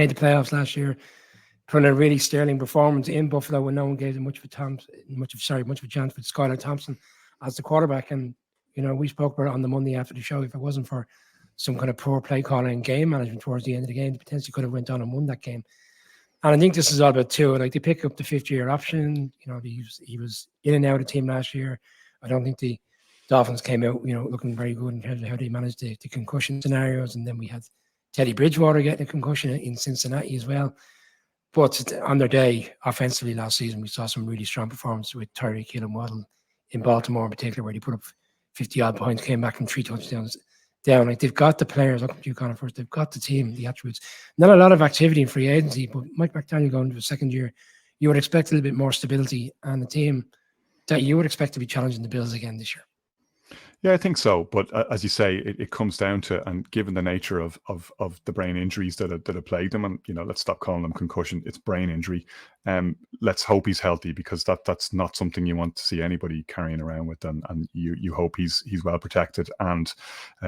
made the playoffs last year, put in a really sterling performance in Buffalo when no one gave them much of a chance with Skylar Thompson as the quarterback. And we spoke about it on the Monday after the show. If it wasn't for some kind of poor play calling and game management towards the end of the game, they potentially could have went on and won that game. And I think this is all about too. Like, they pick up the 5th-year option. He was in and out of the team last year. I don't think the Dolphins came out, looking very good in terms of how they managed the concussion scenarios. And then we had Teddy Bridgewater getting a concussion in Cincinnati as well. But on their day, offensively last season, we saw some really strong performances with Tyreek Hill and Waddle in Baltimore in particular, where they put up 50-odd points, came back from 3 touchdowns down. Like, they've got the players. Look at you, Conor, first. They've got the team, the attributes. Not a lot of activity in free agency, but Mike McDaniel going into a second year, you would expect a little bit more stability and a team that you would expect to be challenging the Bills again this year. Yeah, I think so. But as you say, it comes down to, and given the nature of the brain injuries that have plagued him, and let's stop calling them concussion. It's brain injury. Let's hope he's healthy, because that's not something you want to see anybody carrying around with, and you hope he's well protected, and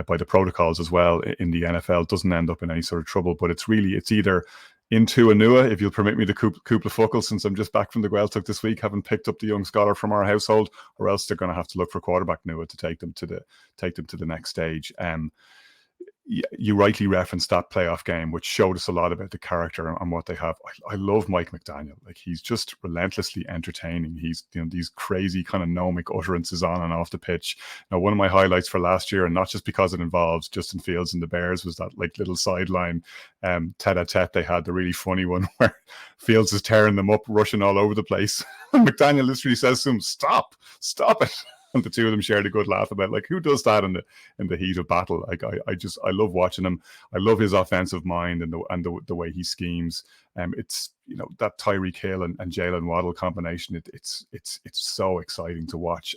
by the protocols as well in the NFL, doesn't end up in any sort of trouble. But it's either into Anua, if you'll permit me to Kúpla Fuckle, since I'm just back from the Gaeltacht this week, having picked up the young scholar from our household, or else they're going to have to look for quarterback Nua to take them to the next stage. You rightly referenced that playoff game, which showed us a lot about the character and what they have. I love Mike McDaniel. Like, he's just relentlessly entertaining. He's these crazy kind of gnomic utterances on and off the pitch. Now, one of my highlights for last year, and not just because it involves Justin Fields and the Bears, was that like little sideline tete-a-tete they had, the really funny one where Fields is tearing them up, rushing all over the place. And McDaniel literally says to him, "Stop it." And the two of them shared a good laugh about, like, who does that in the heat of battle. Like, I love watching him. I love his offensive mind and the way he schemes. It's that Tyreek Hill and Jalen Waddle combination. It's so exciting to watch.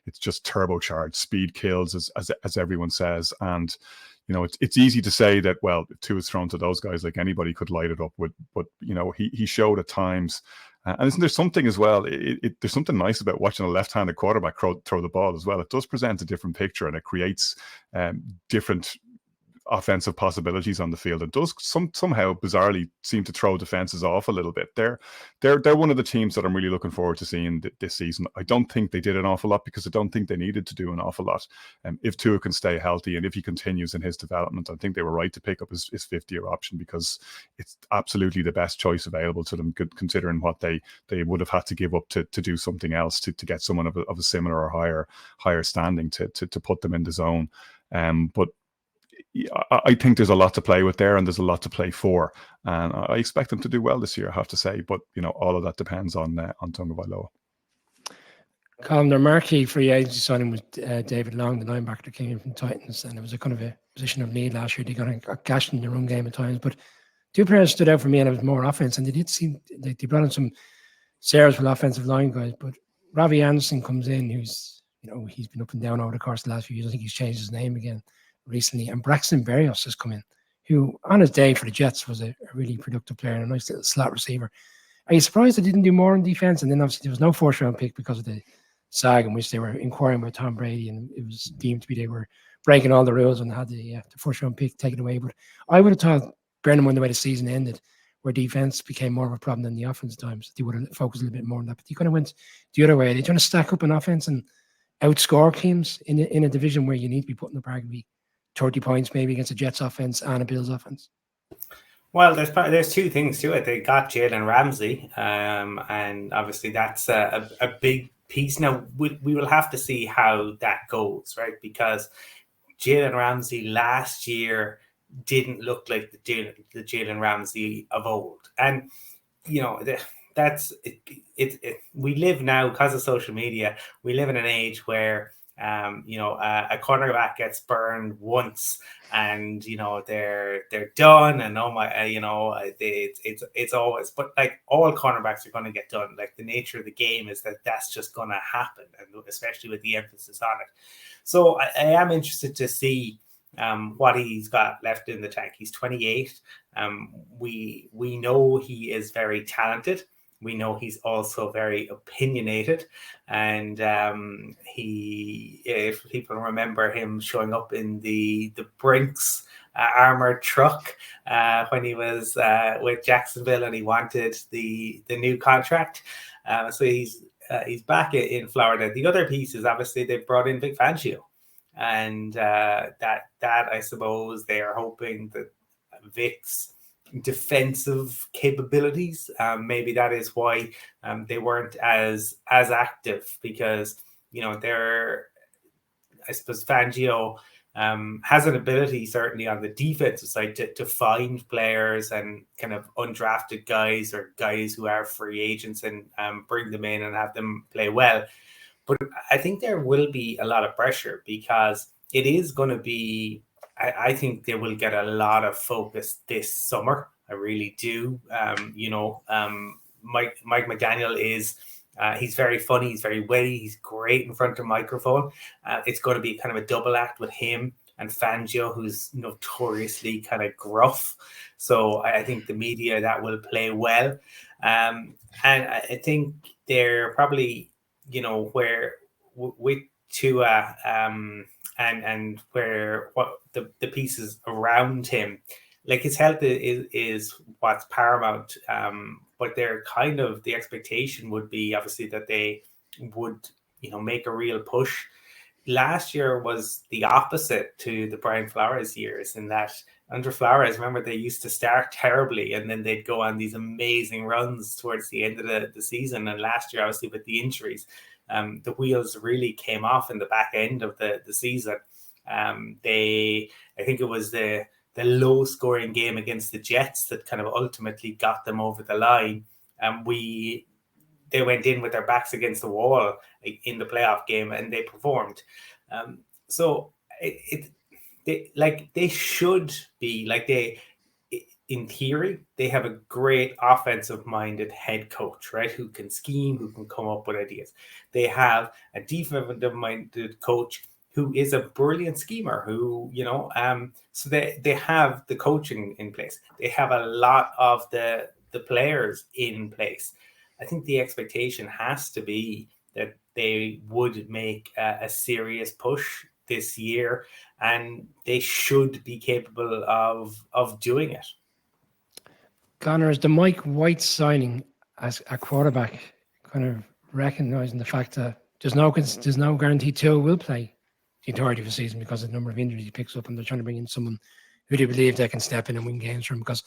It's just turbocharged. Speed kills, as everyone says. And it's easy to say that, well, if two is thrown to those guys, like, anybody could light it up with. But he showed at times. And isn't there something as well? There's something nice about watching a left-handed quarterback throw the ball as well. It does present a different picture, and it creates different offensive possibilities on the field. It does somehow bizarrely seem to throw defenses off a little bit. They're one of the teams that I'm really looking forward to seeing this season. I don't think they did an awful lot, because I don't think they needed to do an awful lot. If Tua can stay healthy and if he continues in his development, I think they were right to pick up his 5th-year option, because it's absolutely the best choice available to them, considering what they would have had to give up to do something else to get someone of a similar or higher standing to put them in the zone. But I think there's a lot to play with there, and there's a lot to play for, and I expect them to do well this year, I have to say. But all of that depends on Tagovailoa. Colin, their marquee free agency signing was David Long, the linebacker that came in from Titans, and it was a kind of a position of need last year. They got gashed in the run game at times, but two players stood out for me, and it was more offense, and they did seem they brought in some Sarah's offensive line guys. But Robbie Anderson comes in, who's he's been up and down over the course of the last few years. I think he's changed his name again recently, and Braxton Berrios has come in, who on his day for the Jets was a really productive player and a nice little slot receiver. Are you surprised they didn't do more in defense? And then obviously there was no 4th-round pick because of the SAG in which they were inquiring about Tom Brady, and it was deemed to be they were breaking all the rules and had the 1st-round pick taken away. But I would have thought, bearing in mind the way the season ended, where defense became more of a problem than the offense at times, they would have focused a little bit more on that. But you kind of went the other way. They're trying to stack up an offense and outscore teams in a division where you need to be putting the arguably 30 points maybe against a Jets offense and a Bills offense. Well, there's two things to it. They got Jalen Ramsey, and obviously that's a big piece. Now, we will have to see how that goes, right? Because Jalen Ramsey last year didn't look like the Jalen Ramsey of old. And, that's it. We live now, because of social media, we live in an age where a cornerback gets burned once, and they're done, and it's always, but like, all cornerbacks are going to get done. Like, the nature of the game is that's just going to happen, and especially with the emphasis on it. So I am interested to see what he's got left in the tank. He's 28. We know he is very talented. We know he's also very opinionated, and if people remember him showing up in the Brinks armored truck when he was with Jacksonville, and he wanted the new contract. So he's back in Florida. The other piece is obviously they brought in Vic Fangio, and that I suppose they are hoping that Vic's defensive capabilities, maybe that is why they weren't as active, because I suppose Fangio has an ability certainly on the defensive side to find players and kind of undrafted guys or guys who are free agents and bring them in and have them play well. But I think there will be a lot of pressure, because it is going to be, I think they will get a lot of focus this summer. I really do. Mike McDaniel is, he's very funny, he's very witty, he's great in front of a microphone. It's going to be kind of a double act with him and Fangio, who's notoriously kind of gruff. So I think the media, that will play well. And I think they're probably, where with Tua and where what the pieces around him, like his health is what's paramount. But they're kind of, the expectation would be obviously that they would, make a real push. Last year was the opposite to the Brian Flores years, in that under Flores, remember, they used to start terribly and then they'd go on these amazing runs towards the end of the season. And last year, obviously, with the injuries, the wheels really came off in the back end of the season. I think it was the low scoring game against the Jets that kind of ultimately got them over the line. They went in with their backs against the wall in the playoff game, and they performed. So they should be in theory, they have a great offensive minded head coach, right? Who can scheme, who can come up with ideas. They have a defensive minded coach who is a brilliant schemer, who, so they have the coaching in place. They have a lot of the players in place. I think the expectation has to be that they would make a serious push this year, and they should be capable of doing it. Connor, is the Mike White signing as a quarterback kind of recognizing the fact that there's no guarantee Tua will play the entirety of the season because of the number of injuries he picks up, and they're trying to bring in someone who they believe they can step in and win games for him? Because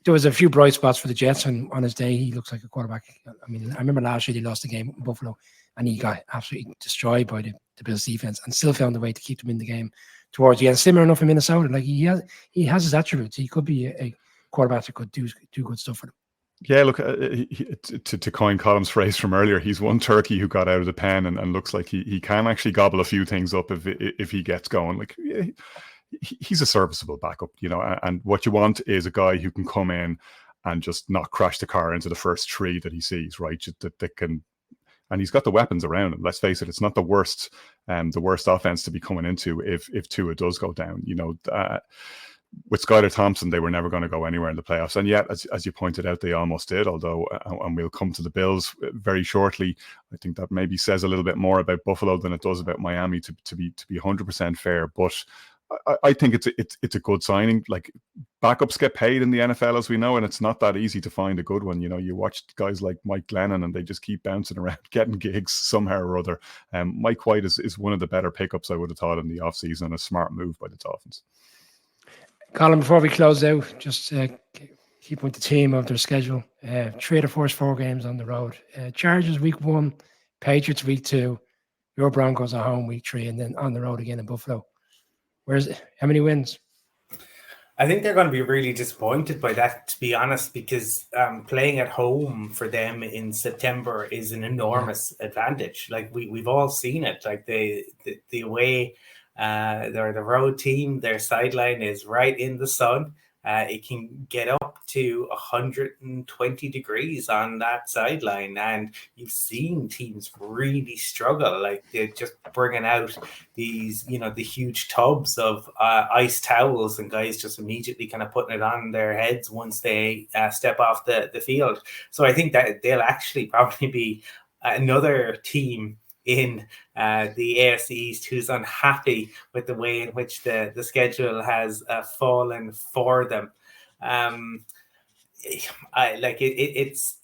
there was a few bright spots for the Jets, and on his day, he looks like a quarterback. I mean, I remember last year they lost the game in Buffalo, and he got absolutely destroyed by the Bills defense, and still found a way to keep them in the game towards the end. Similar enough in Minnesota, like he has his attributes. He could be a quarterback that could do good stuff for them. Yeah, look, to coin Colm's phrase from earlier, he's one turkey who got out of the pen and looks like he can actually gobble a few things up if he gets going. Like, he's a serviceable backup, and what you want is a guy who can come in and just not crash the car into the first tree that he sees, right? That can, and he's got the weapons around him. Let's face it, it's not the worst offense to be coming into if Tua does go down. With Skylar Thompson, they were never going to go anywhere in the playoffs. And yet, as you pointed out, they almost did, although, and we'll come to the Bills very shortly. I think that maybe says a little bit more about Buffalo than it does about Miami, to be 100% fair. But I think it's a good signing. Like, backups get paid in the NFL, as we know, and it's not that easy to find a good one. You watch guys like Mike Glennon, and they just keep bouncing around, getting gigs somehow or other. Mike White is one of the better pickups, I would have thought, in the offseason, and a smart move by the Dolphins. Colin, before we close out, just keep with the team of their schedule. 3 of the first 4 games on the road. Chargers week 1, Patriots week 2, your Broncos at home week 3, and then on the road again in Buffalo. How many wins? I think they're going to be really disappointed by that, to be honest, because playing at home for them in September is an enormous advantage. Like, we've all seen it. Like, the way they're the road team, their sideline is right in the sun. It can get up to 120 degrees on that sideline, and you've seen teams really struggle. Like, they're just bringing out these, the huge tubs of ice towels, and guys just immediately kind of putting it on their heads once they step off the field. So I think that they'll actually probably be another team in the AFC East who's unhappy with the way in which the schedule has fallen for them. It's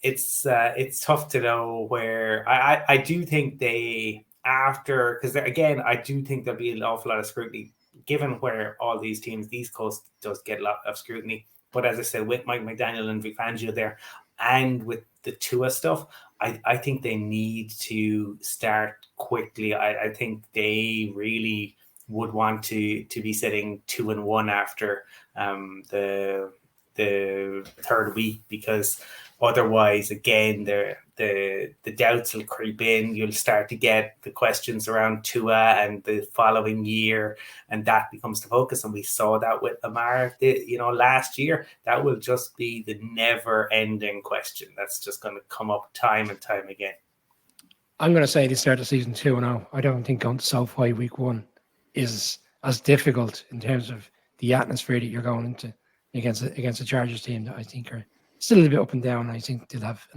tough to know where. I do think they, after, because again, I do think there'll be an awful lot of scrutiny given where all these teams, the East Coast does get a lot of scrutiny. But as I said, with Mike McDaniel and Vic Fangio there, and with the Tua stuff, I think they need to start quickly. I think they really would want to be sitting 2-1 after the third week, because otherwise, again, the doubts will creep in. You'll start to get the questions around Tua and the following year, and that becomes the focus. And we saw that with Lamar, last year. That will just be the never-ending question. That's just going to come up time and time again. I'm going to say they start the season 2-0. I don't think going to SoFi week 1 is as difficult in terms of the atmosphere that you're going into against the Chargers team that I think are still a bit up and down. I think they'll have enough